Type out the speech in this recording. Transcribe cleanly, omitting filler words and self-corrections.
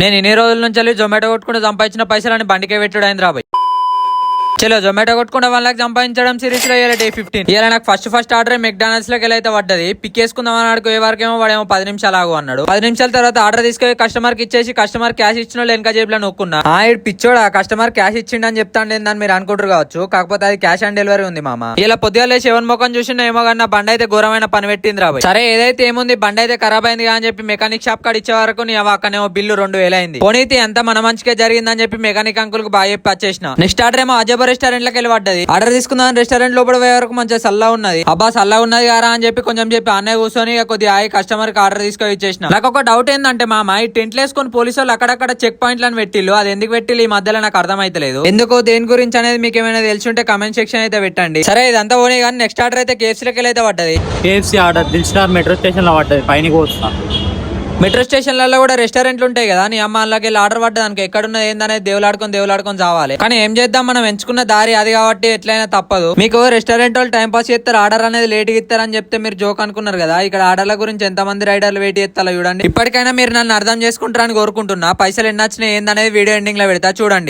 నేను ఇన్ని రోజుల నుంచి జొమాటో కొట్టుకుంటూ సంపాదించిన పైసలని బండికే పెట్టుడు అయింది రాబాయ్. చలో జొమాటో కొట్టుకుంటే 1 లక్ష సంపాదించడం సిరీస్ లో డే 15. ఇలా నాకు ఫస్ట్ ఆర్డర్ మెక్డానల్డ్స్ లోకి వెళ్ళైతే పడ్డది. పిక్ వేసుకుందాం అని పోయే వరకేమో వాడేమో 10 నిమిషాలు ఆగు అన్నాడు. 10 నిమిషాల తర్వాత ఆర్డర్ తీసుకొని కస్టమర్ కి ఇచ్చేసి కస్టమర్ క్యాష్ ఇచ్చిన వెనక జేబులో నొక్కున్నా. పిచ్చోడా కస్టమర్ క్యాష్ ఇచ్చిండని చెప్తాండి అని మీరు అనుకుంటారు కావచ్చు. కాకపోతే అది క్యాష్ ఆన్ డెలివరీ ఉంది మామ. ఇలా పొద్దుగా శివన్ ముఖం చూసిన ఏమో కానీ బండి అయితే ఘోరమైన పని పెట్టింది రాబోయ్. సరే ఏదైతే ఏముంది బండి అయితే ఖరాబ్ అయింది అని చెప్పి మెకానిక్ షాప్ కాడ ఇచ్చే వరకు నీ అక్కనేమో బిల్లు 2000 అయింది. పోనీతి ఎంత మన మంచిగా జరిగిందని చెప్పి మెకానిక్ అంకుల్ కు బాగా చెప్పి వచ్చేసిన. నెక్స్ట్ ఆర్డర్ ఏమో అజబ్ రెస్టారెంట్ లోకి వెళ్ళి పడ్డది. ఆర్డర్ తీసుకుందాం రెస్టారెంట్ లోపల పోయే వరకు మంచిగా సల్లా ఉన్నది. అబ్బా సల్లా ఉన్నది కారా అని చెప్పి కొంచెం చెప్పి అన్నయ్య కూర్చొని కొద్దిగా కస్టమర్ కి ఆర్డర్ తీసుకొని ఇచ్చేసిన. నాకు ఒక డౌట్ ఏంటంటే మామ ఈ టెంట్లు వేసుకొని పోలీసు వాళ్ళు అక్కడక్కడ చెక్ పాయింట్లను పెట్టిల్లు. అది ఎందుకు పెట్టిల్లు ఈ మధ్యలో నాకు అర్థమైతలేదు. ఎందుకో దేని గురించి అనేది మీకు ఏమైనా తెలిసి ఉంటే కమెంట్ సెక్షన్ అయితే పెట్టండి. సరే ఇదంతా పోనీ కానీ నెక్స్ట్ ఆర్డర్ అయితే KFC లోకి అయితే పడ్డది. KFC ఆర్డర్ దిల్‌స్టార్ మెట్రో స్టేషన్ లో పడ్డది. పైన కూర్చున్నా. మెట్రో స్టేషన్లలో కూడా రెస్టారెంట్లు ఉంటాయి కదా. నీ అమ్మ అలాగే ఆర్డర్ పడ్డదానికి ఎక్కడున్నది ఏందనేది దేవులాడుకొని చావాలి. కానీ ఏం చేద్దాం మనం ఎంచుకున్న దారి అది కాబట్టి ఎట్లయినా తప్పదు. మీకు రెస్టారెంట్ వాళ్ళు టైం పాస్ చేస్తారు ఆర్డర్ అనేది లేట్ ఇస్తారని చెప్తే మీరు జోక్ అనుకున్నారు కదా. ఇక్కడ ఆర్డర్ల గురించి ఎంతమంది రైడర్లు వెయిట్ చేస్తారో చూడండి. ఇప్పటికైనా మీరు నన్ను అర్థం చేసుకుంటారని కోరుకుంటున్నా. పైసలు ఎన్ని వచ్చినాయి ఏందనేది వీడియో ఎండింగ్ లో పెడతా చూడండి.